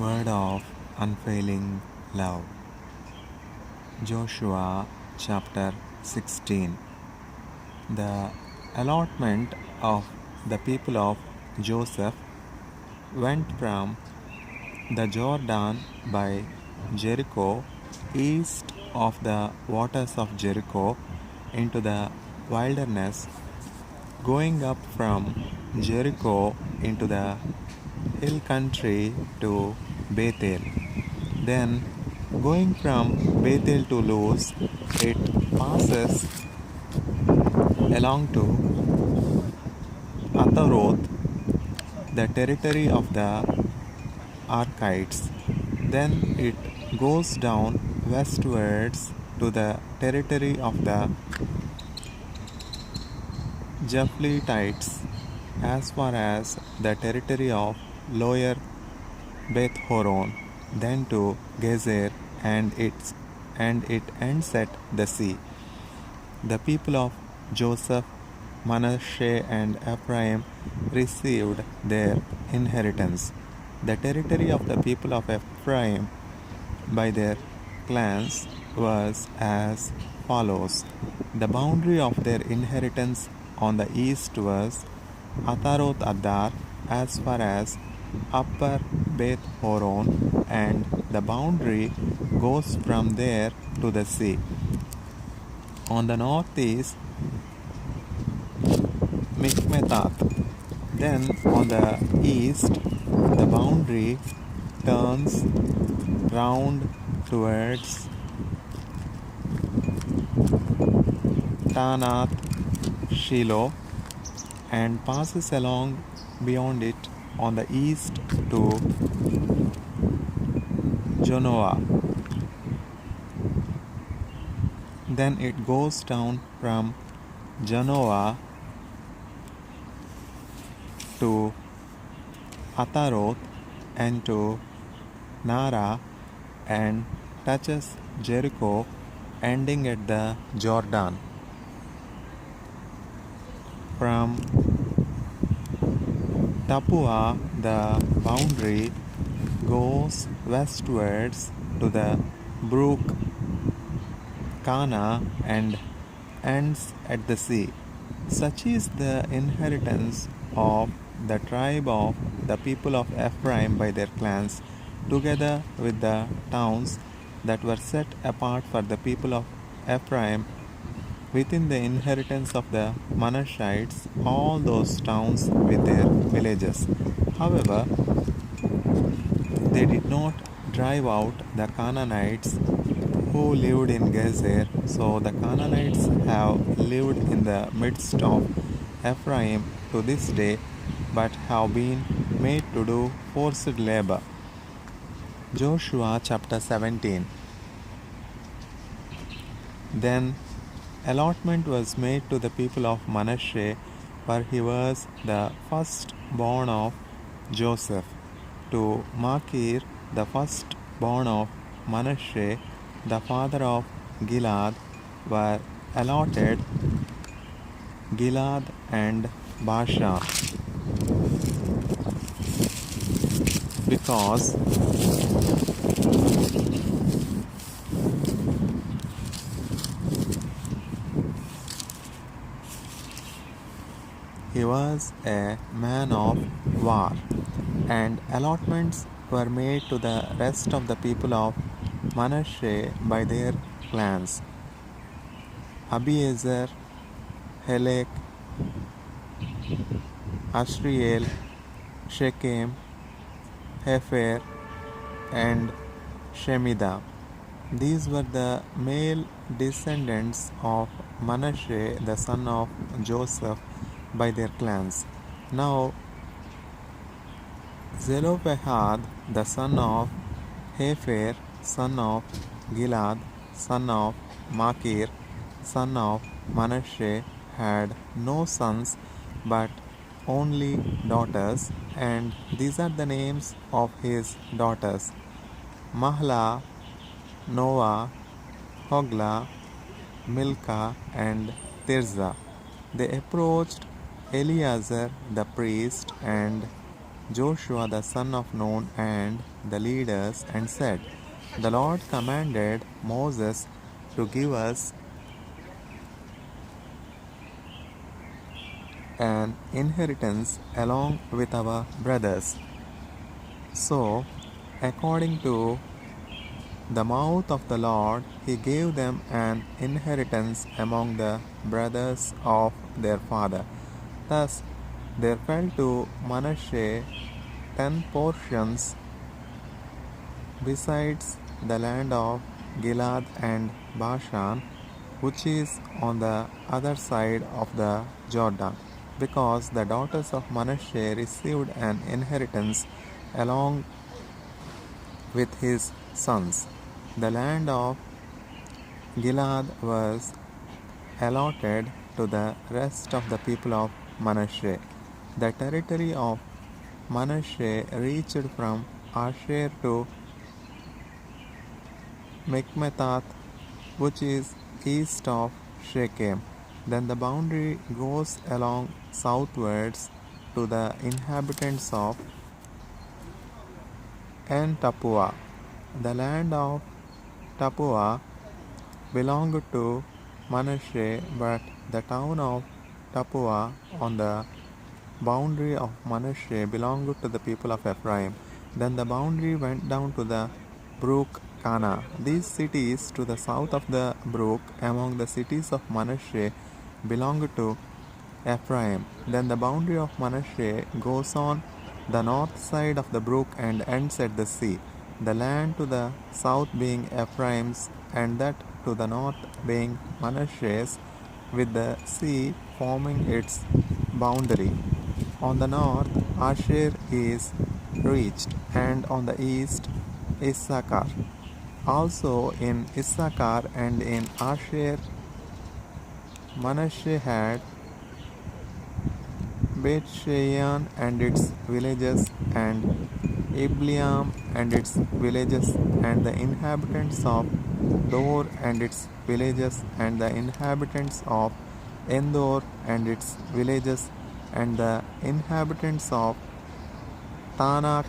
Word of unfailing love. Joshua chapter 16. The allotment of the people of Joseph went from the Jordan by Jericho, east of the waters of Jericho, into the wilderness, going up from Jericho into the hill country to Bethel. Then, going from Bethel to Luz, it passes along to Ataroth, the territory of the Archites. Then it goes down westwards to the territory of the Japhletites as far as the territory of Lower Beth Horon, then to Gezer, and it ends at the sea. The people of Joseph, Manasseh, and Ephraim received their inheritance. The territory of the people of Ephraim by their clans was as follows. The boundary of their inheritance on the east was Ataroth Adar as far as Upper Beth Horon, and the boundary goes from there to the sea. On the northeast, Mikmetath. Then on the east, the boundary turns round towards Tanath Shiloh and passes along beyond it on the east to Jonoah. Then it goes down from Janoah to Ataroth and to Nara and touches Jericho, ending at the Jordan. From Tapua, the boundary goes westwards to the brook Kana and ends at the sea. Such is the inheritance of the tribe of the people of Ephraim by their clans, together with the towns that were set apart for the people of Ephraim within the inheritance of the Manassites, all those towns with their villages. However, they did not drive out the Canaanites who lived in Gezer, so the Canaanites have lived in the midst of Ephraim to this day, but have been made to do forced labor. Joshua chapter 17. Then allotment was made to the people of Manasseh, for he was the firstborn of Joseph. To Machir, the firstborn of Manasseh, the father of Gilad, were allotted Gilad and Bashan, because he was a man of war, and allotments were made to the rest of the people of Manasseh by their clans. Abiezer, Helek, Ashriel, Shechem, Hefer, and Shemidah. These were the male descendants of Manasseh, the son of Joseph, by their clans. Now Zelophehad, the son of Hefer, son of Gilad, son of Machir, son of Manasseh, had no sons but only daughters, and these are the names of his daughters: Mahlah, Noah, Hoglah, Milcah, and Tirzah. They approached Eleazar the priest and Joshua the son of Nun and the leaders and said, "The Lord commanded Moses to give us an inheritance along with our brothers." So, according to the mouth of the Lord, he gave them an inheritance among the brothers of their father. Thus, there fell to Manasseh 10 portions besides the land of Gilead and Bashan, which is on the other side of the Jordan, because the daughters of Manasseh received an inheritance along with his sons. The land of Gilead was allotted to the rest of the people of Manasseh. The territory of Manasseh reached from Asher to Mikmethath, which is east of Shechem. Then the boundary goes along southwards to the inhabitants of En Tapua. The land of Tapua belonged to Manasseh, but the town of Tapua on the boundary of Manasseh belonged to the people of Ephraim. Then the boundary went down to the brook Kana. These cities to the south of the brook among the cities of Manasseh belonged to Ephraim. Then the boundary of Manasseh goes on the north side of the brook and ends at the sea, the land to the south being Ephraim's, and that to the north being Manasseh's, with the sea forming its boundary. On the north, Asher is reached, and on the east, Issachar. Also in Issachar and in Asher, Manasseh had Beth-shean and its villages, and Ibleam and its villages, and the inhabitants of Dor and its villages, and the inhabitants of Endor and its villages, and the inhabitants of Tanakh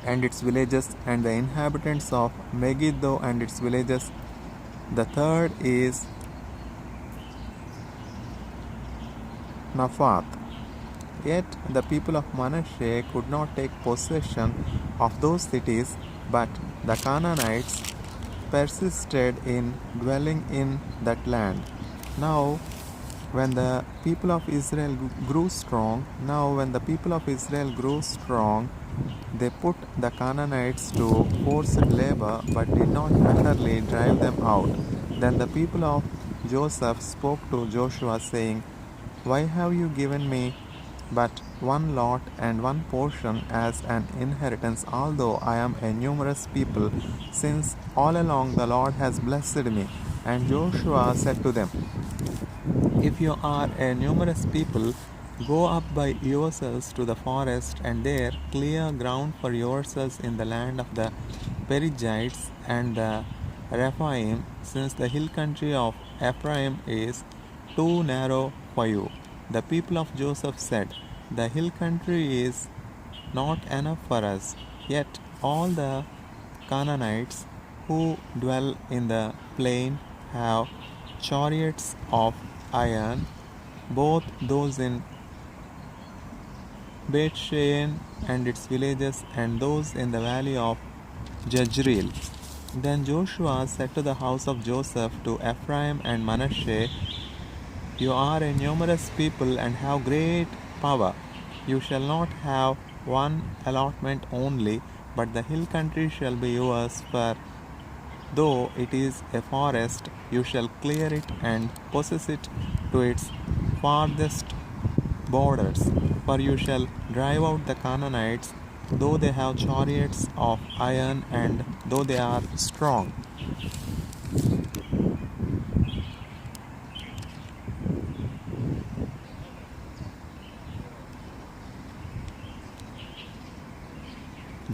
and its villages, and the inhabitants of Megiddo and its villages. The third is Naphath. Yet the people of Manasseh could not take possession of those cities, but the Canaanites persisted in dwelling in that land. Now, when the people of Israel grew strong, they put the Canaanites to forced labor, but did not utterly drive them out. Then the people of Joseph spoke to Joshua, saying, "Why have you given me but one lot and one portion as an inheritance, although I am a numerous people, since all along the Lord has blessed me?" And Joshua said to them, "If you are a numerous people, go up by yourselves to the forest, and there clear ground for yourselves in the land of the Perizzites and the Rephaim, since the hill country of Ephraim is too narrow for you." The people of Joseph said, "The hill country is not enough for us, yet all the Canaanites who dwell in the plain have chariots of iron, both those in Beth-shean and its villages, and those in the valley of Jezreel." Then Joshua said to the house of Joseph, to Ephraim and Manasseh, "You are a numerous people and have great power. You shall not have one allotment only, but the hill country shall be yours, for though it is a forest, you shall clear it and possess it to its farthest borders. For you shall drive out the Canaanites, though they have chariots of iron, and though they are strong."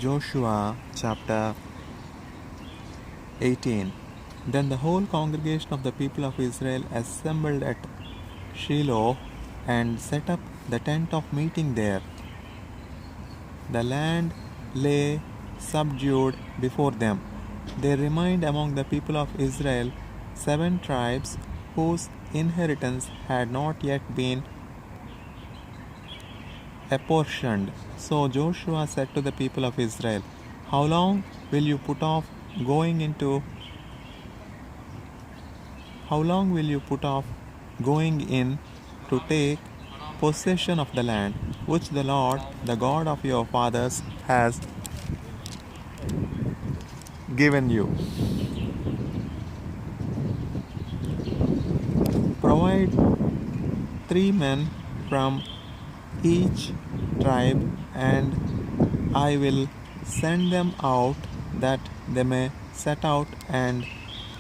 Joshua chapter 18. Then the whole congregation of the people of Israel assembled at Shiloh and set up the tent of meeting there. the land lay subdued before them. There remained among the people of Israel 7 tribes whose inheritance had not yet been apportioned. So Joshua said to the people of Israel, How long will you put off going into How long will you put off going in to take possession of the land which the Lord, the God of your fathers, has given you? Provide 3 men from each tribe, and I will send them out that they may set out and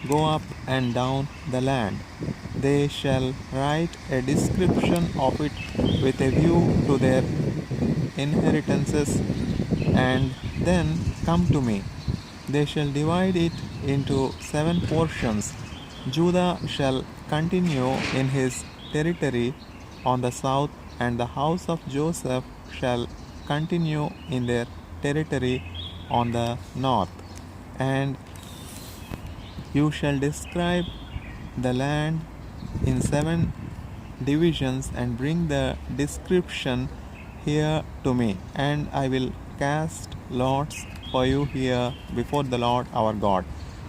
go up and down the land. They shall write a description of it with a view to their inheritances, and then come to me. They shall divide it into 7 portions. Judah shall continue in his territory on the south, and the house of Joseph shall continue in their territory on the north. And you shall describe the land in 7 divisions and bring the description here to me, and I will cast lots for you here before the Lord our God.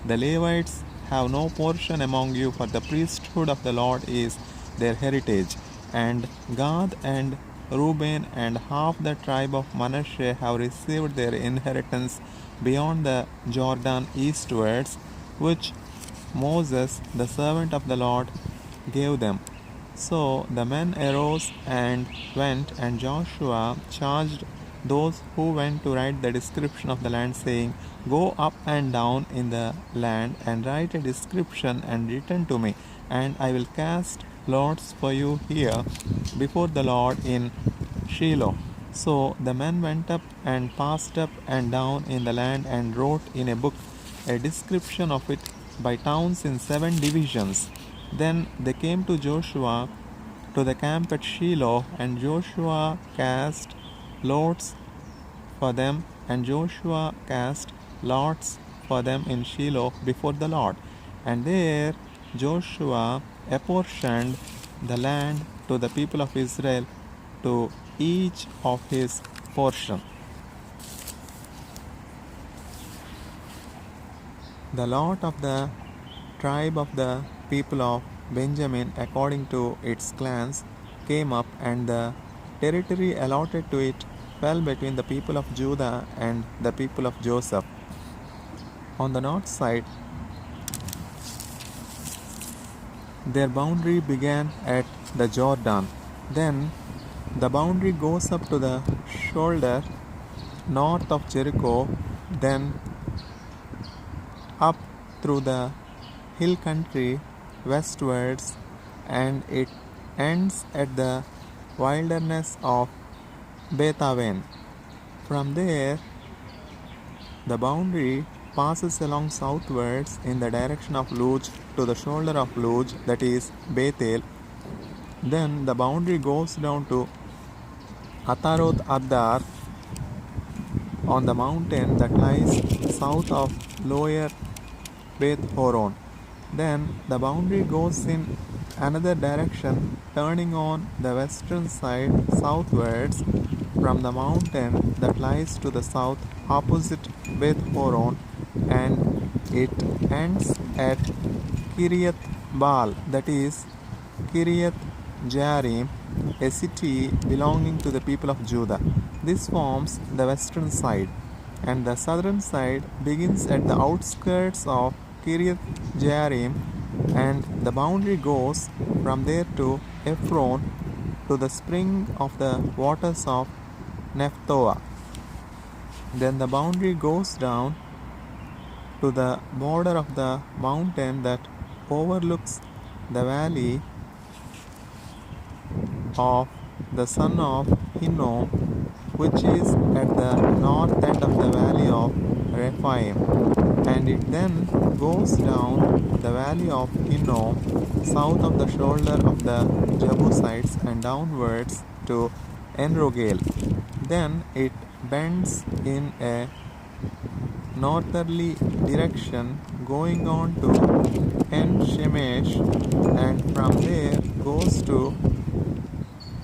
The Levites have no portion among you, for the priesthood of the Lord is their heritage. And Gad and Reuben and half the tribe of Manasseh have received their inheritance beyond the Jordan eastwards, which Moses, the servant of the Lord, gave them. So the men arose and went, and Joshua charged those who went to write the description of the land, saying, Go up and down in the land, and write a description, and return to me, and I will cast lots for you here before the Lord in Shiloh. So the men went up and passed up and down in the land, and wrote in a book a description of it by towns in 7 divisions. Then they came to Joshua to the camp at Shiloh, and Joshua cast lots for them, and Joshua cast lots for them in Shiloh before the Lord. And there Joshua apportioned the land to the people of Israel, to each of his portion. The lot of the tribe of the people of Benjamin according to its clans came up, and the territory allotted to it fell between the people of Judah and the people of Joseph. On the north side, their boundary began at the Jordan. Then the boundary goes up to the shoulder north of Jericho, then up through the hill country westwards, and it ends at the wilderness of Bethaven. From there, the boundary passes along southwards in the direction of Luj to the shoulder of Luj, that is Bethel. Then the boundary goes down to Ataroth Addar on the mountain that lies south of Lower Beth Horon. Then the boundary goes in another direction, turning on the western side southwards from the mountain that lies to the south opposite Beth Horon, and it ends at Kiriath Baal, that is Kiriath Jearim, a city belonging to the people of Judah. This forms the western side, and the southern side begins at the outskirts of Kiriath Jearim, and the boundary goes from there to Ephron, to the spring of the waters of Nephtoah. Then the boundary goes down to the border of the mountain that overlooks the valley of the son of Hinnom, which is at the north end of the valley of Rephaim. And it then goes down the valley of Hinnom, south of the shoulder of the Jebusites, and downwards to Enrogel. Then it bends in a northerly direction going on to En Shemesh, and from there goes to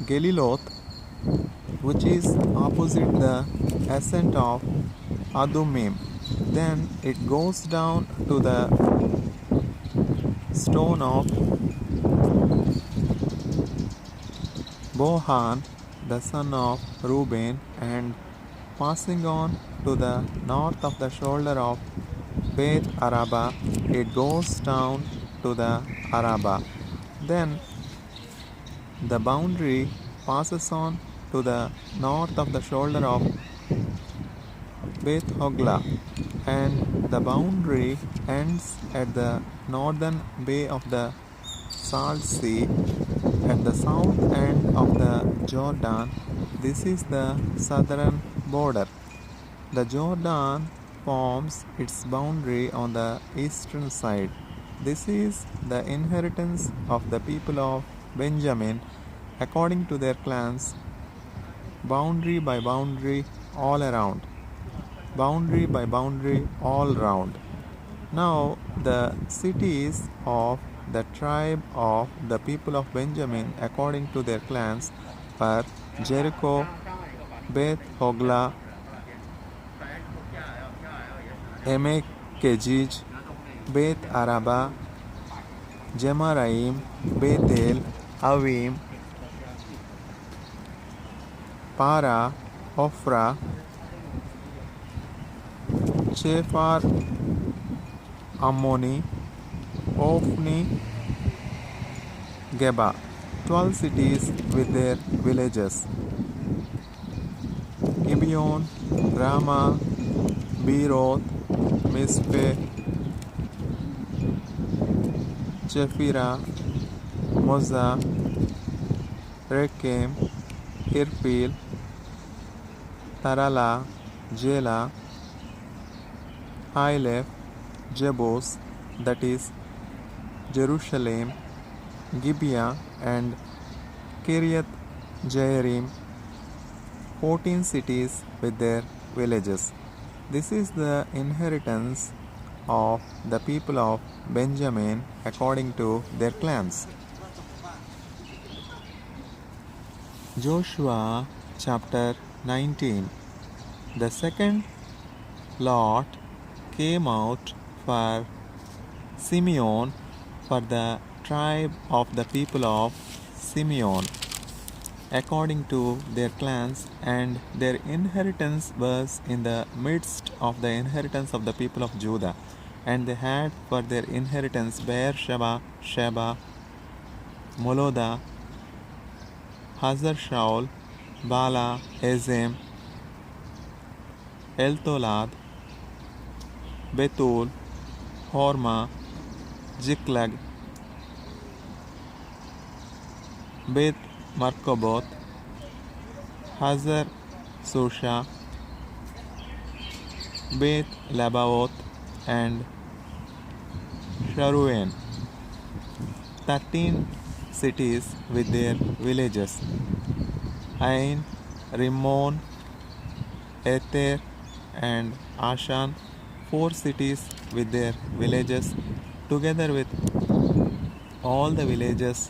Geliloth, which is opposite the ascent of Adumim. Then it goes down to the stone of Bohan, the son of Reuben, and passing on to the north of the shoulder of Beth Araba, it goes down to the Araba. Then the boundary passes on to the north of the shoulder of Beth Hogla, and the boundary ends at the northern bay of the Salt Sea at the south end of the Jordan. This is the southern border. The Jordan forms its boundary on the eastern side. This is the inheritance of the people of Benjamin according to their clans, boundary by boundary all around, boundary by boundary all round. Now the cities of the tribe of the people of Benjamin according to their clans were Jericho, Beth Hogla, Emek Kejij, Beth Araba, Jemaraim, Bethel, Avim, Para, Ophrah, Chephar Ammoni, Ophni, Geba. 12 cities with their villages. Gibeon, Ramah, Beeroth, Mizpeh, Chephirah, Moza, Rekem, Irpil, Tarala, Jela, Hailef, Jebus, that is Jerusalem, Gibeah, and Kiriath Jearim, 14 cities with their villages. This is the inheritance of the people of Benjamin according to their clans. Joshua chapter 19. The second lot came out for Simeon, for the tribe of the people of Simeon, according to their clans, and their inheritance was in the midst of the inheritance of the people of Judah. And they had for their inheritance Beersheba, Sheba, Moloda, Hazar Shaul, Bala, Ezem, Eltolad, Betul, Horma, Ziklag, Beth Markaboth, Hazar Susha, Beth Lebaoth, and Sharuen. 13 cities with their villages. Ain, Rimmon, Ether, and Ashan, 4 cities with their villages, together with all the villages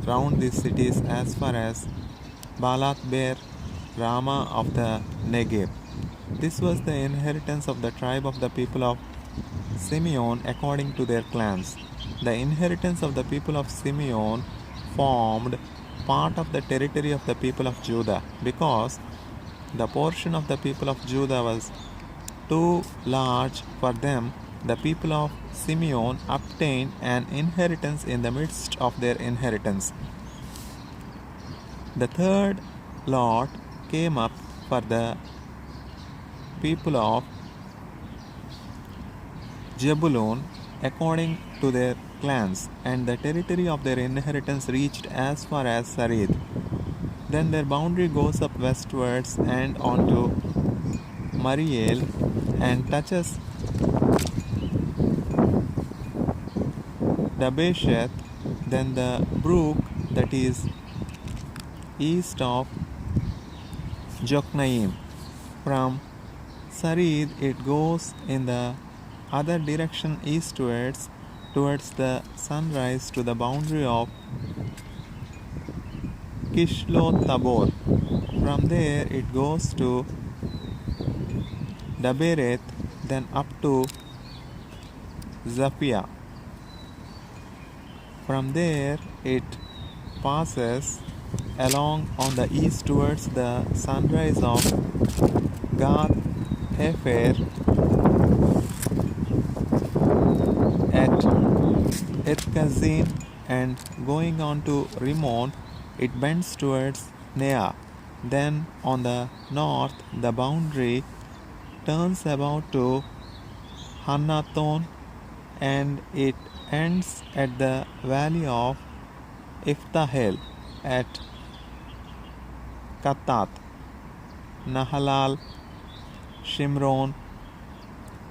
round these cities as far as Balath Beer, Ramah of the Negev. This was the inheritance of the tribe of the people of Simeon according to their clans. The inheritance of the people of Simeon formed part of the territory of the people of Judah, because the portion of the people of Judah was too large for them. The people of Simeon obtained an inheritance in the midst of their inheritance. The third lot came up for the people of Jebulun according to their clans, and the territory of their inheritance reached as far as Sarid. Then their boundary goes up westwards and on to Mariel and touches Dabesheth, then the brook that is east of Joknaim From Sarid, it goes in the other direction eastwards towards the sunrise to the boundary of Kishlot Tabor. From there, it goes to Dabereth, then up to Zaphia. From there, it passes along on the east towards the sunrise of Gath Hefer at Etkazin, and going on to Rimmon, it bends towards Nea. Then on the north, the boundary turns about to Hanaton, and it ends at the valley of Iftahel at Katat, Nahalal, Shimron,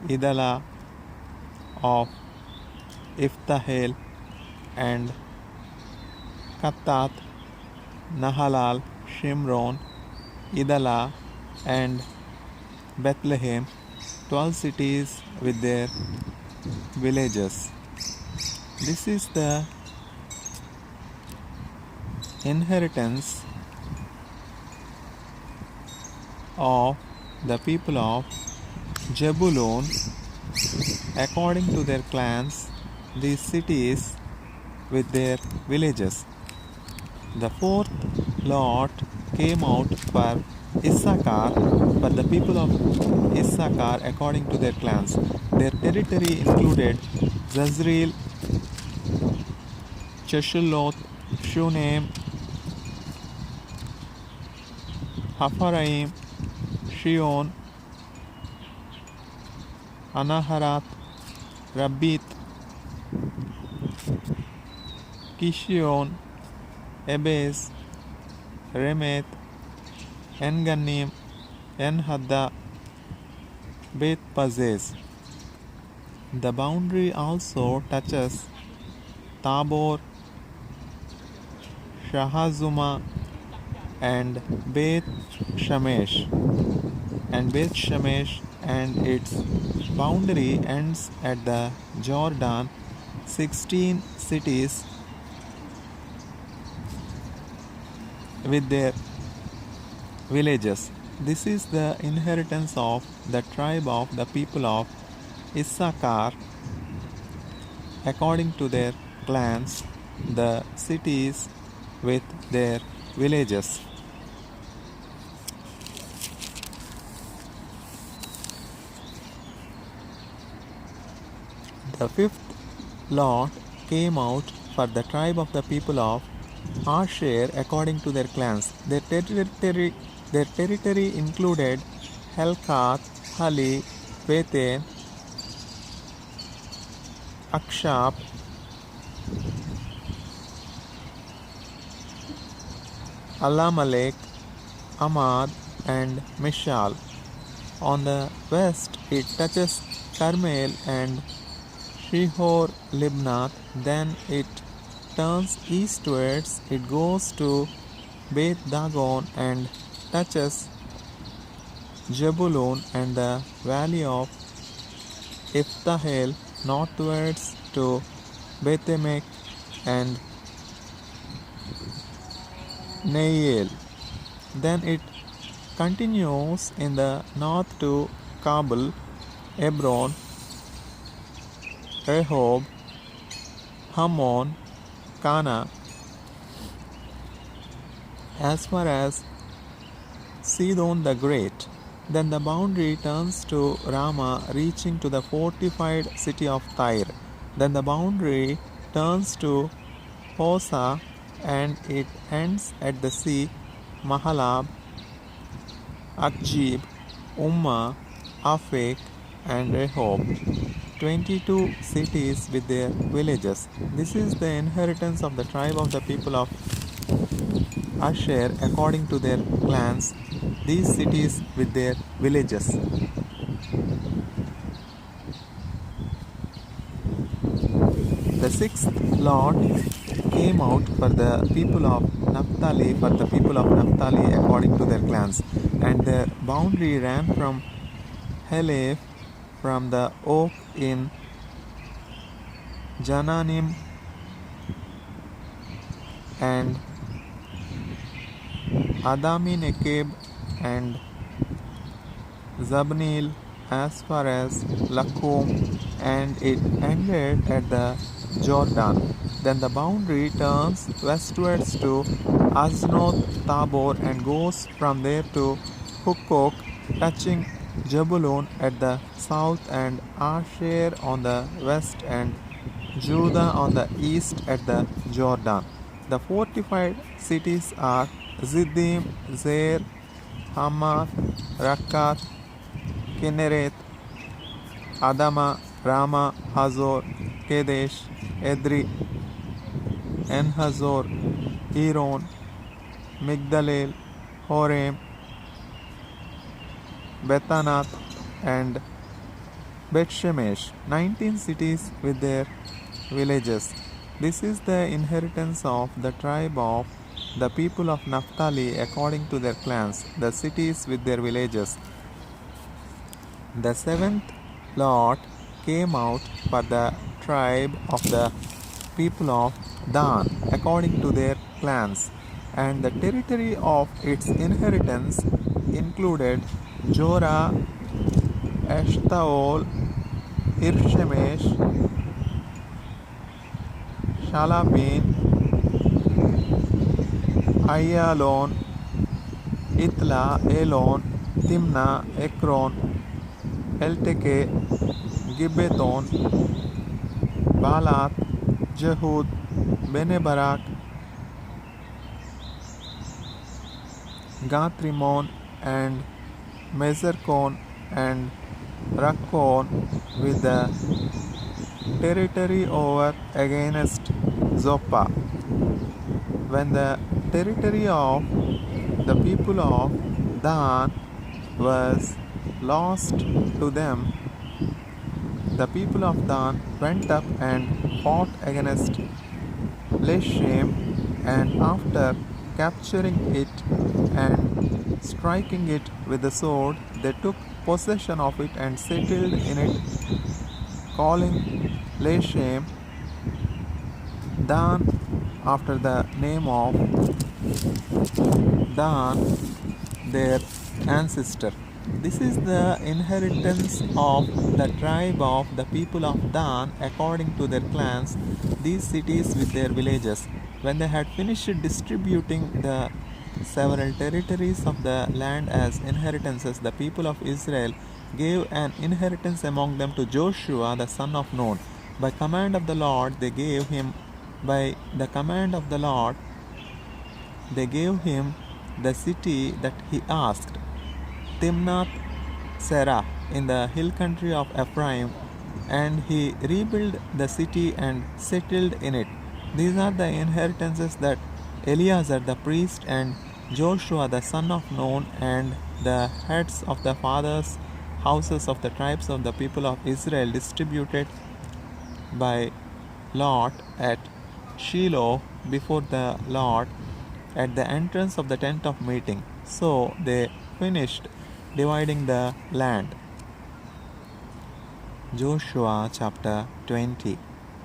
Idala of Iftahel, and Katat, Nahalal, Shimron, Idala, and Bethlehem, 12 cities with their villages. This is the inheritance of the people of Jebulun according to their clans, these cities with their villages. The fourth lot came out for Issachar, for the people of Issachar according to their clans. Their territory included Jezreel, Cheshuloth, Shunem, Hapharaim, Shion, Anaharat, Rabbith, Kishion, Ebez, Remeth, En-Gannim, En-Hadda, Beth Pazez. The boundary also touches Tabor, Shahazuma, and Beth Shemesh, and its boundary ends at the Jordan, 16 cities with their villages. This is the inheritance of the tribe of the people of Issachar according to their clans, the cities with their villages. The fifth lot came out for the tribe of the people of Asher according to their clans. Their territory included Helkath, Hali, Beten, Akshap, Alamelech, Amad, and Mishal. On the west, it touches Carmel and Shihor Libnath. Then it turns eastwards. It goes to Beth Dagon and touches Jebulun and the valley of Iftahel, northwards to Bethemek and Neiel. Then it continues in the north to Kabul, Hebron, Rehob, Hammon, Cana, as far as Sidon the Great. Then the boundary turns to Ramah, reaching to the fortified city of Tyre. Then the boundary turns to Hosa, and it ends at the sea, Mahalab, Akjib, Ummah, Afek, and Rehob, 22 cities with their villages. This is the inheritance of the tribe of the people of Asher according to their clans, these cities with their villages. The sixth lot came out for the people of Naphtali according to their clans, and their boundary ran from Heleph, from the oak in Jananim, and Adaminekeb, and Zabneel, as far as Lakum, and it ended at the Jordan. Then the boundary turns westwards to Aznoth Tabor and goes from there to Hukkok, touching Jebulun at the south, and Asher on the west, and Judah on the east at the Jordan. The fortified cities are Ziddim, Zer, Hamath, Rakat, Kinnereth, Adama, Rama, Hazor, Kedesh, Edri, Enhazor, Eron, Migdalel, Horem, Bethanath, and Bethshemesh, 19 cities with their villages. This is the inheritance of the tribe of the people of Naphtali according to their clans, the cities with their villages. The seventh lot came out for the tribe of the people of Dan according to their clans, and the territory of its inheritance included Jorah, Eshtaol, Irshemesh, Shalabin, Ayalon, Itla, Elon, Timna, Ekron, Elteke, Gibbethon, Baalath, Jehud, Benebarak, Gathrimon, and Mezerkon, and Rakkon, with the territory over against Zoppah. When the territory of the people of Dan was lost to them, the people of Dan went up and fought against Leshem, and after capturing it and striking it with the sword, they took possession of it and settled in it, calling Leshem Dan after the name of Dan, their ancestor. This is the inheritance of the tribe of the people of Dan according to their clans, these cities with their villages. When they had finished distributing the several territories of the land as inheritances, the people of Israel gave an inheritance among them to Joshua the son of Nun. By the command of the Lord they gave him the city that he asked, Timnath Serah, in the hill country of Ephraim, and he rebuilt the city and settled in it. These are the inheritances that Eleazar the priest and Joshua the son of Nun and the heads of the fathers' houses of the tribes of the people of Israel distributed by lot at Shiloh before the Lord at the entrance of the tent of meeting. So they finished dividing the land. Joshua chapter 20.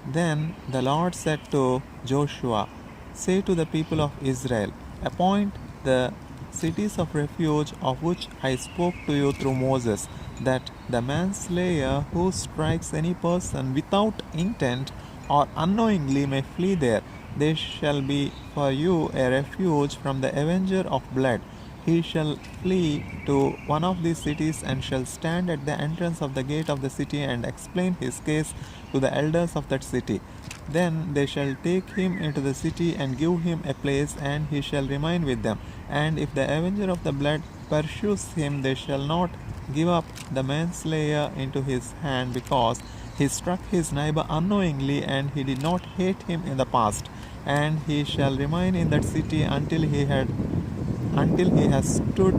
Then the Lord said to Joshua, Say to the people of Israel, Appoint the cities of refuge of which I spoke to you through Moses, that the manslayer who strikes any person without intent or unknowingly may flee there. They shall be for you a refuge from the avenger of blood. He shall flee to one of these cities and shall stand at the entrance of the gate of the city and explain his case to the elders of that city. Then they shall take him into the city and give him a place, and he shall remain with them. And if the avenger of the blood pursues him, they shall not give up the manslayer into his hand, because he struck his neighbor unknowingly, and he did not hate him in the past. And he shall remain in that city until he has stood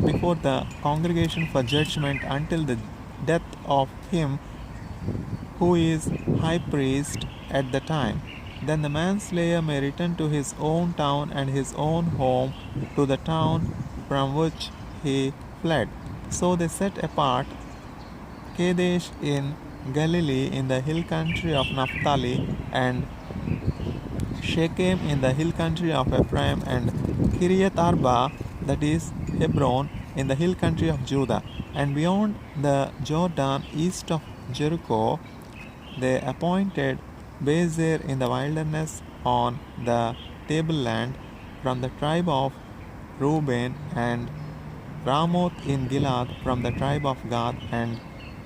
before the congregation for judgment, until the death of him who is high priest at the time. Then the manslayer may return to his own town and his own home, to the town from which he fled. So they set apart Kadesh in Galilee in the hill country of Naphtali, and Shechem in the hill country of Ephraim, and Kiriath Arba, that is Hebron, in the hill country of Judah. And beyond the Jordan, east of Jericho, they appointed Bezer in the wilderness on the tableland from the tribe of Reuben, and Ramoth in Gilead from the tribe of Gad, and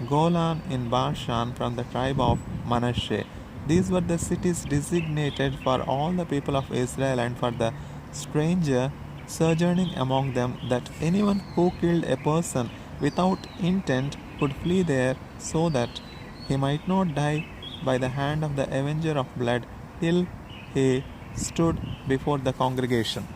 Golan in Bashan from the tribe of Manasseh. These were the cities designated for all the people of Israel and for the stranger sojourning among them, that anyone who killed a person without intent could flee there, so that he might not die by the hand of the avenger of blood till he stood before the congregation.